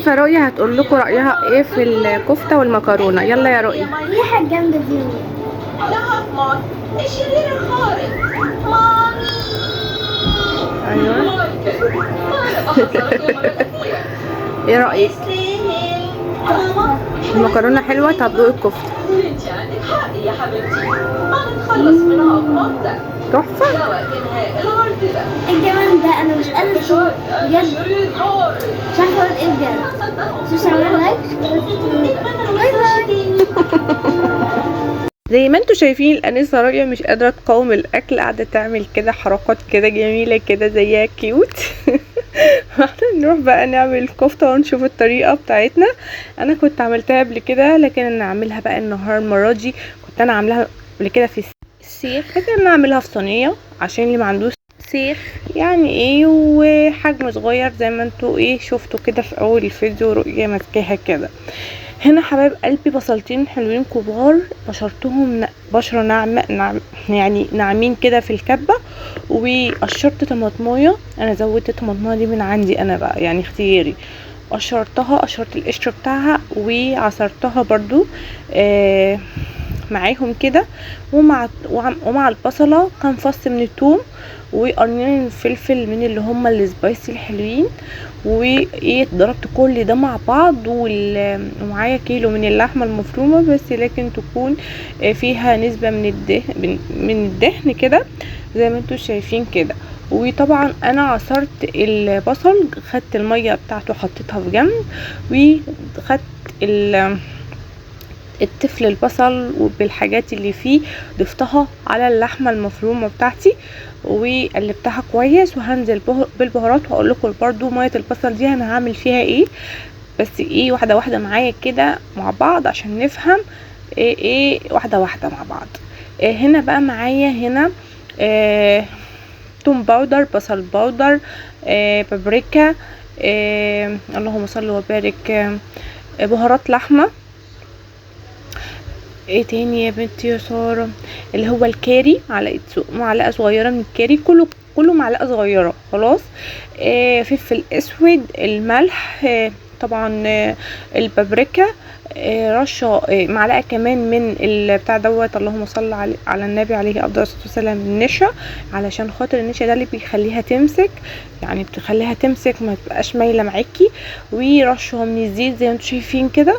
شايفه رؤية هتقول لكم رايها ايه في الكفته والمكرونه. يلا يا رؤية. الريحة الجامدة دي. لحظة، الشرير الخارق مامي. ايوه. ايه رايك؟ يستاهل. ماما المكرونه حلوه. طب دوقي الكفته. انت عندك حق يا حبيبتي، هنتخلص منها بمنطق. تحفه. لكنها العرض ده ايه الجمال ده؟ انا مش قادرة اشوف بجد. شرير خارق. مش عارفة اقول ايه بجد. شوفوا عملوا لايك. باي باي. زي ما انتوا شايفين الانسه رؤية مش قادره تقاوم الاكل، قاعده تعمل كده حركات كده جميله كده زيها كيوت. احنا نروح بقى نعمل الكفته ونشوف الطريقه بتاعتنا. انا كنت عملتها قبل كده، لكن انا اعملها بقى المره دي. كنت انا عاملاها قبل كده في السيخ، لكن انا اعملها في صينيه عشان اللي ما عندوش سيخ يعني ايه، وحجم صغير زي ما انتوا ايه شفتوا كده في اول الفيديو رؤية ماسكاها كده. هنا حبايب قلبي بصلتين حلوين كبار، بشرتهم بشره ناعمه يعني ناعمين كده في الكبه، وقشرت طماطمايه. انا زودت طماطمايه دي من عندي انا بقى يعني اختياري. قشرت القشر بتاعها وعصرتها برضو معاهم كده. ومع البصله كام فص من الثوم وقرنين فلفل من اللي هما السبايسي الحلوين. وايه ضربت كل ده مع بعض. ومعايا كيلو من اللحمه المفرومه، بس لكن تكون فيها نسبه من الدهن كده زي ما انتوا شايفين كده. وطبعا انا عصرت البصل، خدت الميه بتاعته حطيتها في جنب، وخدت التفل البصل وبالحاجات اللي فيه ضفتها على اللحمه المفرومه بتاعتي وقلبتها كويس. وهنزل بالبهارات، وهقول لكم برضو ميه البصل دي انا هعمل فيها ايه، بس ايه واحده واحده معايا كده مع بعض عشان نفهم ايه واحده واحده مع بعض. هنا بقى معايا هنا توم باودر، بصل باودر، بابريكا، اللهم صل وبارك، بهارات لحمه. ايه تاني يا بنتي يا ساره؟ اللي هو الكاري، معلقه صغيره من الكاري، كله معلقه صغيره خلاص. فلفل اسود، الملح، طبعا البابريكا، رشه، معلقه كمان من البتاع دوت، اللهم صل على النبي عليه افضل الصلاه والسلام، النشا، علشان خاطر النشا ده اللي بيخليها تمسك، يعني بتخليها تمسك ما تبقاش مايله معاكي. ورشه من الزيت زي ما انتم شايفين كده.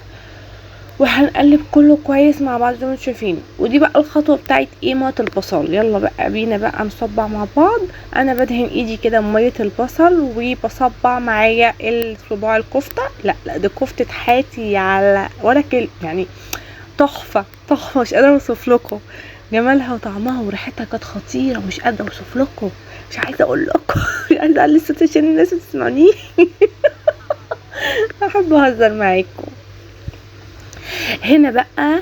وهنقلب كله كويس مع بعض زي ما انتم شايفين. ودي بقى الخطوه بتاعت ميه البصل. يلا بقى بينا بقى نصبع مع بعض. انا بدهن ايدي كده بميه البصل وبصبع معايا الصباع الكفته. لا دي كفته حياتي على ولا يعني تحفه تحفه، مش قادره اوصف لكم جمالها وطعمها وريحتها، كانت خطيره، مش قادره اوصف لكم، مش عايزه اقول لكم. مش عايزه اعلي الصوت عشان الناس تسمعني. احب اهزر معاكم. هنا بقى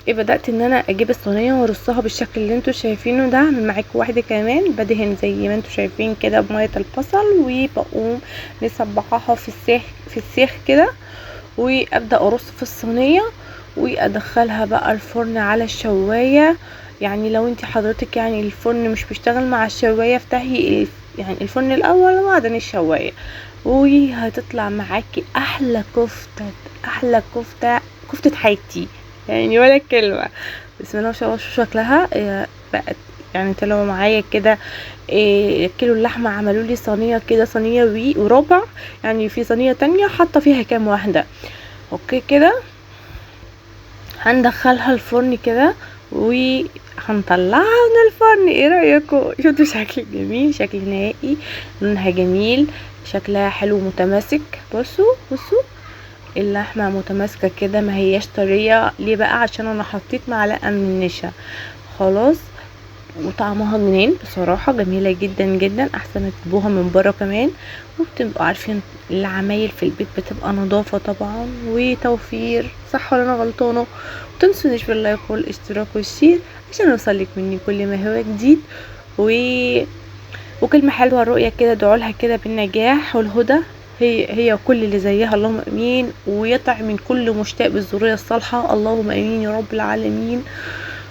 بدأت ان انا اجيب الصينيه وارصها بالشكل اللي انتوا شايفينه ده. من معاكم واحده كمان بدهن زي ما انتوا شايفين كده بميه البصل، وبقوم مصبعاها في السيخ كده، وابدا ارص في الصينيه وادخلها بقى الفرن على الشوايه. يعني لو انت حضرتك يعني الفرن مش بيشتغل مع الشوايه، افتحي يعني الفرن الاول وبعدين الشوايه، وهتطلع معاكي احلى كفته حياتي يعني ولا كلمه. بسم الله ما شاء الله. شوفوا شكلها بقت يعني طلعوا معايا كده. كيلو اللحمه عملوا لي صينيه كده، صينيه وربع، يعني في صينيه تانية حاطه فيها كام واحده. اوكي كده هندخلها الفرن كده وهنطلعها من الفرن. ايه رايكم؟ شفتوا شكل جميل، شكل نهائي، لونها جميل، شكلها حلو متماسك. بصوا اللحمه متماسكه كده، ما هياش طريه. ليه بقى؟ عشان انا حطيت معلقه من النشا خلاص. وطعمها جنان بصراحه، جميله جدا جدا، احسن ما تجيبوها من بره كمان. وبتبقوا عارفين العمايل في البيت بتبقى نظافه طبعا وتوفير، صح ولا انا غلطانه؟ متنسونيش باللايك والاشتراك والشير عشان يوصلك مني كل ما هو جديد. وكلمه حلوه الرؤيه كده، ادعوا كده بالنجاح والهدى، هي كل اللي زيها، اللهم امين. ويطع من كل مشتاق بالذريه الصالحه، اللهم امين يا رب العالمين.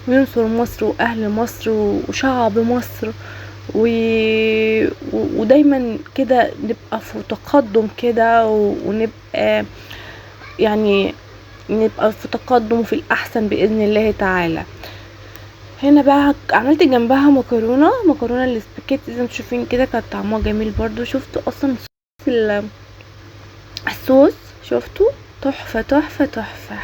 وينصر مصر واهل مصر وشعب مصر ودايما كده نبقى في تقدم كده، ونبقى يعني نبقى في تقدم في الأحسن بإذن الله تعالى. هنا بقى عملت جنبها مكرونة الاسباجيتي زي ما تشوفين كده، كانت طعمها جميل برضو. شفتوا اصلا الصوص شفتوا تحفة تحفة تحفة.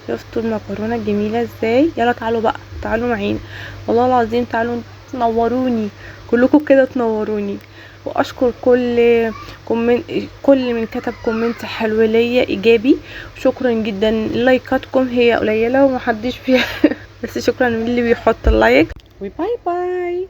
شفتوا المكرونة الجميلة ازاي؟ يلا تعالوا بقى، تعالوا معانا والله العظيم، تعالوا تنوروني كلكم كده، تنوروني. واشكر كل من كتب كومنت حلو ليا ايجابي، شكرا جدا. لايكاتكم هي قليله ومحدش فيها بس شكرا من اللي بيحط اللايك، وباي باي.